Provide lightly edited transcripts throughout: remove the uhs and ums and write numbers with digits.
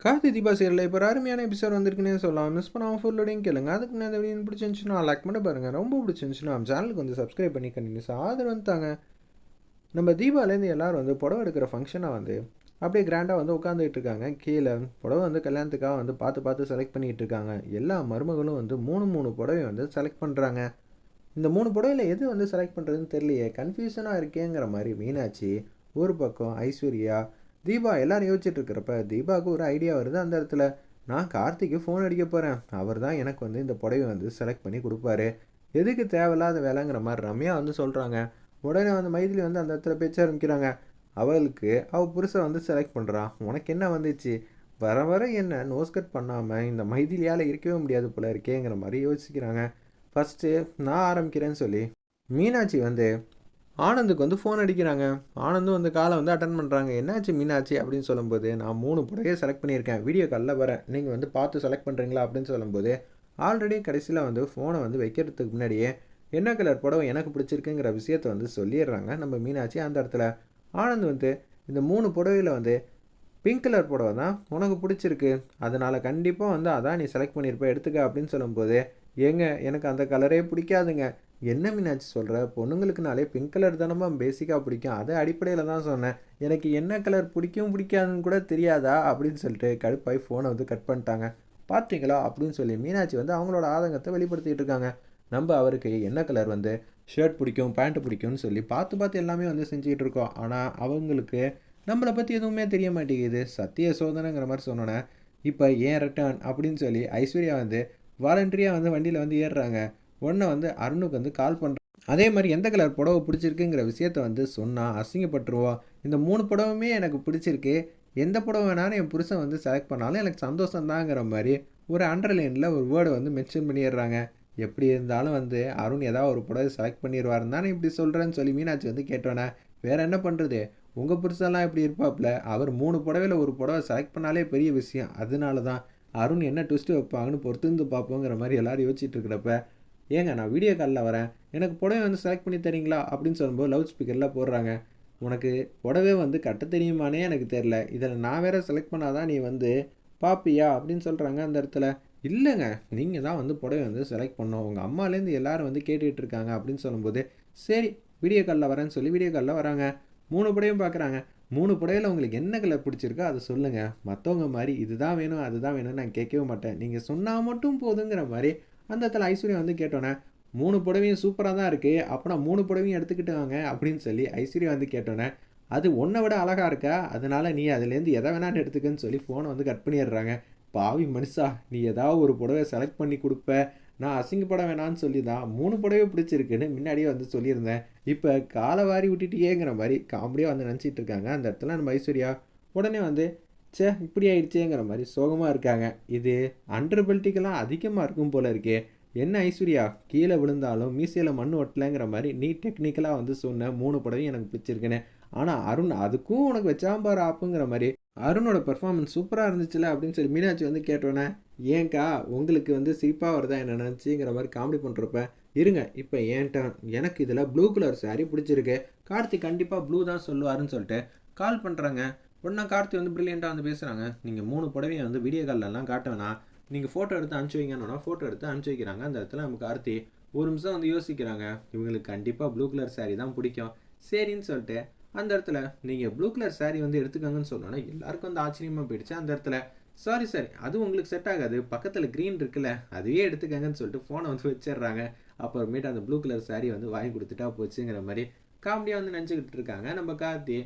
கார்த்தி தீபா சீரியலில் இப்போ ஒரு அருமையான எபிசோட் வந்திருக்குன்னே சொல்லலாம். மிஸ் பண்ணாமல் ஃபுல்லோடையும் கேளுங்க. அதுக்கு முன்னாடி வீடியோ பிடிச்சிருந்துச்சுன்னா லைக் பண்ணி பாருங்கள். ரொம்ப பிடிச்சிருந்துச்சுன்னா நம்ம சேனலுக்கு வந்து சப்ஸ்கிரைப் பண்ணி கண்டினியூஸாக ஆதரவு வந்துட்டாங்க. நம்ம தீபாவிலேருந்து எல்லோரும் வந்து புடவை எடுக்கிற ஃபங்க்ஷனாக வந்து அப்படியே கிராண்டாக வந்து உட்காந்துட்டு இருக்காங்க. கீழே புடவை வந்து கல்யாணத்துக்காக வந்து பார்த்து செலக்ட் பண்ணிகிட்டு இருக்காங்க. எல்லா மருமகளும் வந்து மூணு புடவை வந்து செலக்ட் பண்ணுறாங்க. இந்த 3 புடவையில் எது வந்து செலக்ட் பண்ணுறதுன்னு தெரியலையே, கன்ஃபியூஷனாக இருக்கேங்கிற மாதிரி மீனாட்சி ஒரு பக்கம், ஐஸ்வர்யா, தீபா எல்லாரும் யோசிச்சுட்டு இருக்கிறப்ப தீபாவுக்கு ஒரு ஐடியா வருது. அந்த இடத்துல நான் கார்த்திக்கு ஃபோன் அடிக்க போகிறேன், அவர் தான் எனக்கு வந்து இந்த புடவை வந்து செலக்ட் பண்ணி கொடுப்பாரு, எதுக்கு தேவையில்லாத வேலைங்கிற மாதிரி ரம்யா வந்து சொல்கிறாங்க. உடனே வந்து மைதிலி வந்து அந்த இடத்துல பேச்ச ஆரம்பிக்கிறாங்க. அவளுக்கு அவள் புருஷன் வந்து செலக்ட் பண்ணுறான், உனக்கு என்ன வந்துச்சு, வர வர என்ன நோஸ்கட் பண்ணாமல் இந்த மைதிலியால் இருக்கவே முடியாது போல இருக்கேங்கிற மாதிரி யோசிக்கிறாங்க. ஃபஸ்ட்டு நான் ஆரம்பிக்கிறேன்னு சொல்லி மீனாட்சி வந்து ஆனந்துக்கு வந்து ஃபோன் அடிக்கிறாங்க. ஆனந்தும் வந்து காலை வந்து அட்டன் பண்ணுறாங்க. என்னாச்சு மீனாட்சி அப்படின்னு சொல்லும்போது, நான் 3 புடவையை செலக்ட் பண்ணியிருக்கேன், வீடியோ காலில் வரேன், நீங்கள் வந்து பார்த்து செலக்ட் பண்ணுறீங்களா அப்படின்னு சொல்லும்போது, ஆல்ரெடி கடைசியில் வந்து ஃபோனை வந்து வைக்கிறதுக்கு முன்னாடியே என்ன கலர் புடவை எனக்கு பிடிச்சிருக்குங்கிற விஷயத்தை வந்து சொல்லிடுறாங்க நம்ம மீனாட்சி. அந்த இடத்துல ஆனந்த் வந்து இந்த 3 புடவையில் வந்து பிங்க் கலர் புடவை தான் உனக்கு பிடிச்சிருக்கு, அதனால் கண்டிப்பாக வந்து அதான் நீ செலக்ட் பண்ணியிருப்ப, எடுத்துக்க அப்படின்னு சொல்லும்போது, ஏங்க எனக்கு அந்த கலரே பிடிக்காதுங்க. என்ன மீனாட்சி சொல்கிற, பொண்ணுங்களுக்குனாலே பிங்க் கலர் தானம்மா பேசிக்காக பிடிக்கும், அதை அடிப்படையில் தான் சொன்னேன், எனக்கு என்ன கலர் பிடிக்காதுன்னு கூட தெரியாதா அப்படின்னு சொல்லிட்டு கடுப்பாய் ஃபோனை வந்து கட் பண்ணிட்டாங்க. பார்த்தீங்களா அப்படின்னு சொல்லி மீனாட்சி வந்து அவங்களோட ஆதங்கத்தை வெளிப்படுத்திட்டு இருக்காங்க. நம்ம அவருக்கு என்ன கலர் வந்து ஷர்ட் பிடிக்கும், பேண்ட்டு பிடிக்கும்னு சொல்லி பார்த்து எல்லாமே வந்து செஞ்சுக்கிட்டு இருக்கோம். ஆனால் அவங்களுக்கு நம்மளை பற்றி எதுவுமே தெரிய மாட்டேங்குது. சத்திய சோதனைங்கிற மாதிரி சொன்னோன்னே இப்போ ஏன் ரிட்டர்ன் அப்படின்னு சொல்லி ஐஸ்வர்யா வந்து வாலண்டரியாக வந்து வண்டியில் வந்து ஏறுறாங்க. உடனே வந்து அருணுக்கு வந்து கால் பண்ணுறாங்க. அதே மாதிரி எந்த கலர் புடவை பிடிச்சிருக்குங்கிற விஷயத்த வந்து சொன்னால் அசிங்கப்பட்டுருவோம், இந்த 3 புடவுமே எனக்கு பிடிச்சிருக்கு, எந்த புடவை வேணாலும் என் புருஷன் வந்து செலக்ட் பண்ணாலும் எனக்கு சந்தோஷம்தாங்கிற மாதிரி ஒரு அண்டர்லைனில் ஒரு வேர்டை வந்து மென்ஷன் பண்ணிடுறாங்க. எப்படி இருந்தாலும் வந்து அருண் ஏதாவது ஒரு புடவை செலக்ட் பண்ணிடுவாருன்னு தானே இப்படி சொல்கிறேன்னு சொல்லி மீனாட்சி வந்து கேட்டோன்னே, வேறு என்ன பண்ணுறது, உங்கள் புருஷன்லாம் இப்படி இருப்பாப்புல, அவர் 3 புடவையில் ஒரு புடவை செலக்ட் பண்ணாலே பெரிய விஷயம், அதனால தான் அருண் என்ன ட்விஸ்ட்டு வைப்பாங்கன்னு பொறுத்திருந்து பார்ப்போங்கிற மாதிரி எல்லோரும் யோசிச்சுட்டு இருக்கிறப்ப, ஏங்க நான் வீடியோ காலில் வரேன், எனக்கு புடவை வந்து செலக்ட் பண்ணி தரீங்களா அப்படின்னு சொல்லும்போது லவுட் ஸ்பீக்கரில் போடுறாங்க. உனக்கு புடவை வந்து கட்ட தெரியுமானே எனக்கு தெரில, இதில் நான் வேறு செலக்ட் பண்ணாதான் நீ வந்து பாப்பியா அப்படின்னு சொல்கிறாங்க. அந்த இடத்துல இல்லைங்க, நீங்கள் தான் வந்து புடவை வந்து செலக்ட் பண்ணோம், உங்கள் அம்மாலேருந்து எல்லோரும் வந்து கேட்டுக்கிட்டு இருக்காங்க அப்படின்னு சொல்லும்போது, சரி வீடியோ காலில் வரேன்னு சொல்லி வீடியோ காலில் வராங்க. 3 புடவையும் பார்க்குறாங்க. 3 புடவையில் உங்களுக்கு என்ன கலர் பிடிச்சிருக்கோ அதை சொல்லுங்கள், மற்றவங்க மாதிரி இதுதான் வேணும் அதுதான் வேணும்னு நான் கேட்கவே மாட்டேன், நீங்கள் சொன்னால் மட்டும் போதுங்கிற மாதிரி அந்த இடத்துல ஐஸ்வர்யா வந்து கேட்டோன்னே, 3 புடவையும் சூப்பராக தான் இருக்குது, அப்போ 3 புடவையும் எடுத்துக்கிட்டு வாங்க அப்படின்னு சொல்லி ஐஸ்வர்யா வந்து கேட்டோன்னே, அது உன்னை விட அழகாக இருக்கா, அதனால நீ அதுலேருந்து எதை வேணான்னு எடுத்துக்கன்னு சொல்லி ஃபோனை வந்து கட் பண்ணிடுறாங்க. பாவி மனுஷா, நீ ஏதாவது ஒரு புடவை செலக்ட் பண்ணி கொடுப்ப, நான் அசிங்கப்பட வேணான்னு சொல்லி தான் 3 புடவை பிடிச்சிருக்குன்னு முன்னாடியே வந்து சொல்லியிருந்தேன், இப்போ காலை வாரி விட்டுட்டியேங்கிற மாதிரி காமெடியாக வந்து நினச்சிட்டு இருக்காங்க. அந்த இடத்துல நம்ம ஐஸ்வர்யா உடனே வந்து சே இப்படி ஆயிடுச்சேங்கிற மாதிரி சோகமாக இருக்காங்க. இது அண்டர்பெல்ட்டிக்கெல்லாம் அதிகமாக இருக்கும் போல இருக்கே, என்ன ஐஸ்வர்யா கீழே விழுந்தாலும் மீசையில் மண் ஒட்டலைங்கிற மாதிரி நீ டெக்னிக்கலாக வந்து சொன்ன 3 புடவையும் எனக்கு பிடிச்சிருக்குன்னு, ஆனால் அருண் அதுக்கும் உனக்கு வச்சாம்பார் ஆப்புங்கிற மாதிரி அருணோட பெர்ஃபார்மன்ஸ் சூப்பராக இருந்துச்சுல அப்படின்னு சொல்லி மீனாட்சி வந்து கேட்டோன்னே, ஏன்க்கா உங்களுக்கு வந்து சிரிப்பாக வருதா என்ன நினச்சிங்கிற மாதிரி காமெடி பண்ணுறப்ப, இருங்க இப்போ ஏன்ட்ட எனக்கு இதில் ப்ளூ கலர் சாரீ பிடிச்சிருக்கு, கார்த்திக் கண்டிப்பாக ப்ளூ தான் சொல்லுவாருன்னு சொல்லிட்டு கால் பண்ணுறாங்க. உடனே கார்த்தி வந்து ப்ரில்லியண்ட்டாக வந்து பேசுகிறாங்க. நீங்கள் 3 புடவையை வந்து வீடியோ கால்லலாம் காட்ட வேணாம், நீங்கள் ஃபோட்டோ எடுத்து அனுப்பிச்சி வைங்கன்னா ஃபோட்டோ எடுத்து அனுப்பிச்சி வைக்கிறாங்க. அந்த இடத்துல நம்ம கார்த்தி ஒரு நிமிஷம் வந்து யோசிக்கிறாங்க. இவங்களுக்கு கண்டிப்பாக ப்ளூ கலர் சாரீ தான் பிடிக்கும், சரின்னு சொல்லிட்டு அந்த இடத்துல நீங்கள் ப்ளூ கலர் சாரீ வந்து எடுத்துக்கோங்கன்னு சொன்னோன்னா எல்லாருக்கும் வந்து ஆச்சரியமாக போயிடுச்சு. அந்த இடத்துல சாரி அது உங்களுக்கு செட் ஆகாது, பக்கத்தில் க்ரீன் இருக்குல்ல அதுவே எடுத்துக்கங்கன்னு சொல்லிட்டு ஃபோனை வந்து வச்சிடுறாங்க. அப்புறமேட்டு அந்த ப்ளூ கலர் சாரீ வந்து வாங்கி கொடுத்துட்டா போச்சுங்கிற மாதிரி காமெடியாக வந்து நினச்சிக்கிட்டு இருக்காங்க நம்ம கார்த்தி.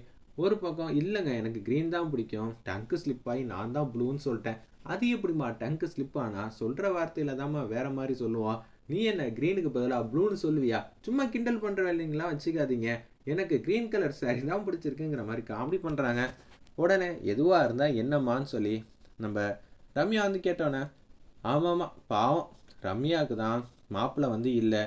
ஒரு பக்கம் இல்லைங்க எனக்கு க்ரீன் தான் பிடிக்கும், டங்கு ஸ்லிப் ஆகி நான் தான் ப்ளூன்னு சொல்லிட்டேன், அது எப்படிமா டங்கு ஸ்லிப் ஆனால் சொல்கிற வார்த்தையில் தாம்மா வேறு மாதிரி சொல்லுவான், நீ என்ன க்ரீனுக்கு பதிலாக ப்ளூன்னு சொல்லுவியா, சும்மா கிண்டல் பண்ணுற வேலைங்களாம் வச்சுக்காதீங்க, எனக்கு க்ரீன் கலர் சாரீ தான் பிடிச்சிருக்குங்கிற மாதிரி காமெடி பண்ணுறாங்க. உடனே எதுவாக இருந்தால் என்னம்மான்னு சொல்லி நம்ம ரம்யா வந்து கேட்டோன்னே, ஆமாம்மா பாவம் ரம்யாவுக்கு தான் மாப்பிள்ளை வந்து இல்லை,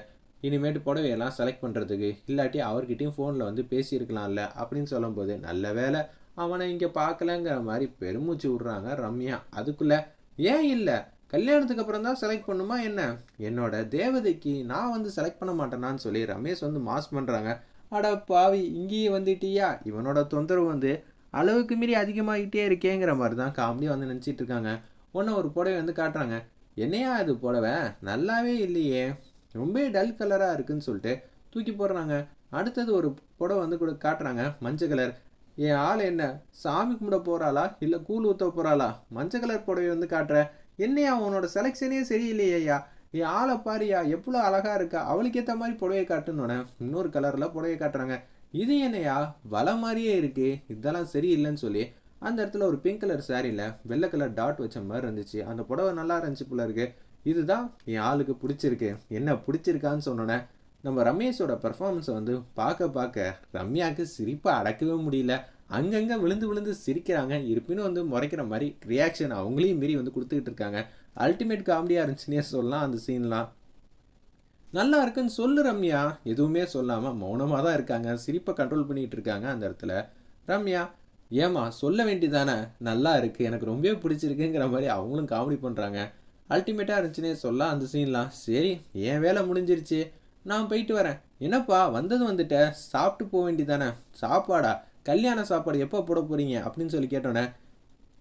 இனிமேட்டு புடவையெல்லாம் செலக்ட் பண்ணுறதுக்கு இல்லாட்டி அவர்கிட்டையும் ஃபோனில் வந்து பேசியிருக்கலாம்ல அப்படின்னு சொல்லும்போது, நல்ல வேலை அவனை இங்கே பார்க்கலங்கிற மாதிரி பெருமூச்சு விட்றாங்க ரம்யா. அதுக்குள்ளே ஏன் இல்லை, கல்யாணத்துக்கு அப்புறம் தான் செலக்ட் பண்ணுமா என்ன, என்னோட தேவதைக்கு நான் வந்து செலக்ட் பண்ண மாட்டேனான்னு சொல்லி ரமேஷ் வந்து மாஸ் பண்ணுறாங்க. அட பாவி இங்கேயே வந்துட்டியா, இவனோட தொந்தரவு வந்து அளவுக்கு மீறி அதிகமாகிட்டே இருக்கேங்கிற மாதிரி தான் காமெடியாக வந்து நினச்சிட்டு இருக்காங்க. ஒன்று ஒரு புடவை வந்து காட்டுறாங்க. என்னையா இது புடவை நல்லாவே இல்லையே, ரொம்ப டல் கலராக இருக்குன்னு சொல்லிட்டு தூக்கி போடுறாங்க. அடுத்தது ஒரு புடவை வந்து கூட காட்டுறாங்க, மஞ்சள் கலர். என் ஆள் என்ன சாமி கும்பிட போகிறாளா இல்லை கூழ் ஊற்ற போகிறாளா? மஞ்சள் கலர் புடவை வந்து காட்டுற. என்னையா உன்னோட செலெக்ஷனே சரியில்லையா? என் ஆளை பாரியா எவ்வளோ அழகாக இருக்கா, அவளுக்கு ஏற்ற மாதிரி புடவையை காட்டுன்னு இன்னொரு கலரில் புடவையை காட்டுறாங்க. இது என்னையா வலை மாதிரியே இருக்கு, இதெல்லாம் சரியில்லைன்னு சொல்லி அந்த இடத்துல ஒரு பிங்க் கலர் சாரியில் வெள்ளை கலர் டாட் வச்ச மாதிரி இருந்துச்சு. அந்த புடவை நல்லா இருந்துச்சு போல இருக்கு. இதுதான் என் ஆளுக்கு பிடிச்சிருக்கு. என்ன பிடிச்சிருக்கான்னு சொன்னோன்னே நம்ம ரமேஷோட பெர்ஃபார்மன்ஸை வந்து பார்க்க பார்க்க ரம்யாவுக்கு சிரிப்பை அடக்கவே முடியல. அங்கங்கே விழுந்து விழுந்து சிரிக்கிறாங்க. இருப்பினும் வந்து முறைக்கிற மாதிரி ரியாக்ஷன் அவங்களையும் மீறி வந்து கொடுத்துக்கிட்டு இருக்காங்க. அல்டிமேட் காமெடியாக இருந்துச்சுன்னே சொல்லலாம். அந்த சீன்லாம் நல்லா இருக்குன்னு சொல்லு ரம்யா, எதுவுமே சொல்லாமல் மௌனமாக தான் இருக்காங்க. சிரிப்பை கண்ட்ரோல் பண்ணிகிட்டு இருக்காங்க அந்த இடத்துல. ரம்யா, ஏமா சொல்ல வேண்டியதானே நல்லா இருக்குது, எனக்கு ரொம்பவே பிடிச்சிருக்குங்கிற மாதிரி அவங்களும் காமெடி பண்ணுறாங்க. அல்டிமேட்டாக இருந்துச்சுன்னே சொல்லலாம் அந்த சீன்லாம். சரி, என் வேலை முடிஞ்சிருச்சு, நான் போயிட்டு வரேன். என்னப்பா வந்தது வந்துட்ட, சாப்பிட்டு போக வேண்டியதானே? சாப்பாடா? கல்யாண சாப்பாடு எப்போ போட போகிறீங்க அப்படின்னு சொல்லி கேட்டோன்னே,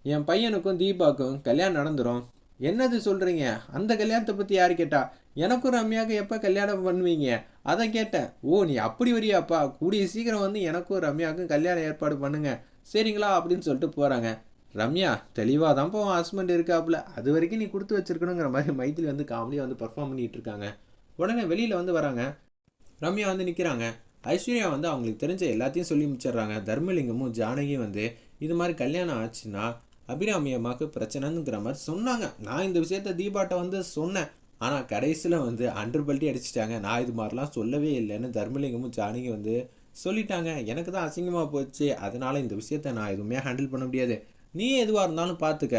என் பையனுக்கும் தீபாவுக்கும் கல்யாணம் நடந்துடும். என்னது சொல்கிறீங்க? அந்த கல்யாணத்தை பற்றி யார் கேட்டா? எனக்கும் ரம்யாவுக்கு எப்போ கல்யாணம் பண்ணுவீங்க அதை கேட்டேன். ஓ, நீ அப்படி வரியாப்பா, கூடிய சீக்கிரம் வந்து எனக்கும் ரம்யாவுக்கும் கல்யாணம் ஏற்பாடு பண்ணுங்க சரிங்களா அப்படின்னு சொல்லிட்டு போகிறாங்க. ரம்யா தெளிவாக தான் போவோம், ஹஸ்பண்ட் இருக்காப்புல, அது வரைக்கும் நீ கொடுத்து வச்சிருக்கணுங்கிற மாதிரி மைத்திலி வந்து காமெடியாக வந்து பர்ஃபார்ம் பண்ணிகிட்டு இருக்காங்க. உடனே வெளியில் வந்து வராங்க. ரம்யா வந்து நிற்கிறாங்க. ஐஸ்வர்யா வந்து அவங்களுக்கு தெரிஞ்ச எல்லாத்தையும் சொல்லி முடிச்சிடுறாங்க. தர்மலிங்கமும் ஜானகியும் வந்து இது மாதிரி கல்யாணம் ஆச்சுன்னா அபிராமி அம்மாவுக்கு பிரச்சனைங்கிற மாதிரி சொன்னாங்க. நான் இந்த விஷயத்த தீபாட்ட வந்து சொன்னேன், ஆனால் கடைசியில் வந்து அண்டர் பல்ட்டி அடிச்சிட்டாங்க. நான் இது மாதிரிலாம் சொல்லவே இல்லைன்னு தர்மலிங்கமும் ஜானகி வந்து சொல்லிட்டாங்க. எனக்கு தான் அசிங்கமாக போச்சு, அதனால் இந்த விஷயத்த நான் எதுவுமே ஹேண்டில் பண்ண முடியாது, நீ எதுவாக இருந்தாலும் பார்த்துக்க.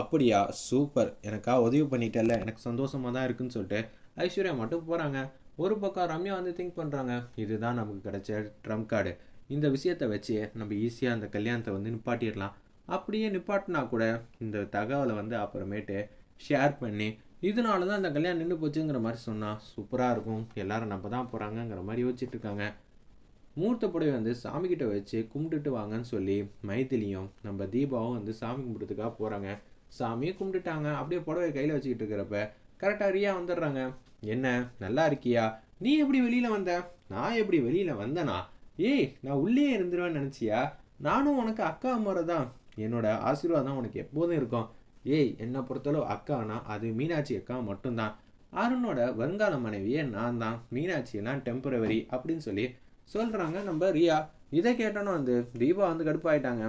அப்படியா, சூப்பர், எனக்கா உதவி பண்ணிட்டல, எனக்கு சந்தோஷமாக தான் இருக்குன்னு சொல்லிட்டு ஐஸ்வர்யா மட்டும் போகிறாங்க. ஒரு பக்கம் ரம்யா வந்து திங்க் பண்ணுறாங்க, இதுதான் நமக்கு கிடைச்ச ட்ரம்ப் கார்டு, இந்த விஷயத்தை வச்சு நம்ம ஈஸியாக அந்த கல்யாணத்தை வந்து நிப்பாட்டிடலாம். அப்படியே நிப்பாட்டினா கூட இந்த தகவலை வந்து அப்புறமேட்டு ஷேர் பண்ணி இதனால தான் அந்த கல்யாணம் நின்று போச்சுங்கிற மாதிரி சொன்னால் சூப்பராக இருக்கும், எல்லாரும் நம்ம தான் போகிறாங்கங்கிற மாதிரி யோசிச்சுட்டு இருக்காங்க. மூர்த்த புடவை வந்து சாமிக்கிட்ட வச்சு கும்பிட்டுட்டு வாங்கன்னு சொல்லி மைத்திலியும் நம்ம தீபாவும் வந்து சாமி கும்பிட்றதுக்காக போகிறாங்க. சாமியை கும்பிட்டுட்டாங்க. அப்படியே புடவை கையில் வச்சுக்கிட்டு இருக்கிறப்ப கரெக்டாக ரியா வந்துடுறாங்க. என்ன நல்லா இருக்கியா, நீ எப்படி வெளியில் வந்த? நான் எப்படி வெளியில் வந்தேனா? ஏய், நான் உள்ளே இருந்துருவேன்னு நினச்சியா? நானும் உனக்கு அக்கா முறை தான், என்னோட ஆசீர்வாதம் உனக்கு எப்போதும் இருக்கும். ஏய், என்னை பொறுத்தளவு அக்கானா அது மீனாட்சி அக்கா மட்டும்தான், அருணோட வருங்கால மனைவியே நான் தான், மீனாட்சியெல்லாம் டெம்பரவரி அப்படின்னு சொல்லி சொல்கிறாங்க நம்ம ரியா. இதை கேட்டோன்னு வந்து தீபா வந்து கடுப்பாயிட்டாங்க.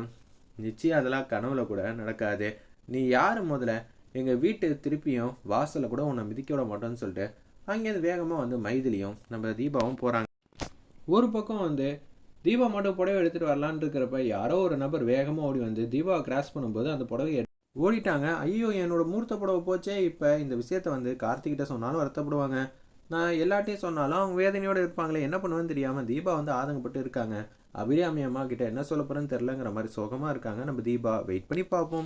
நிச்சயம் அதெல்லாம் கனவுல கூட நடக்காது, நீ யார் முதல்ல, எங்கள் வீட்டு திருப்பியும் வாசலில் கூட உன்னை மிதிக்க விட மாட்டோன்னு சொல்லிட்டு அங்கேருந்து வேகமாக வந்து மைதிலியும் நம்ம தீபாவும் போகிறாங்க. ஒரு பக்கம் வந்து தீபா மட்டும் புடவை எடுத்துகிட்டு வரலான்னு இருக்கிறப்ப யாரோ ஒரு நபர் வேகமாக ஓடி வந்து தீபாவை கிராஸ் பண்ணும்போது அந்த புடவையை ஓடிட்டாங்க. ஐயோ, என்னோட மூர்த்த புடவை போச்சே. இப்போ இந்த விஷயத்த வந்து கார்த்திகிட்ட சொன்னாலும் வருத்தப்படுவாங்க, நான் எல்லாட்டையும் சொன்னாலும் அவங்க வேதனையோடு இருப்பாங்களே, என்ன பண்ணுவேன்னு தெரியாமல் தீபா வந்து ஆதங்கப்பட்டு இருக்காங்க. அபிராமி அம்மா கிட்ட என்ன சொல்ல போகிறேன்னு தெரிலங்கிற மாதிரி சோகமாக இருக்காங்க நம்ம தீபா. வெயிட் பண்ணி பார்ப்போம்.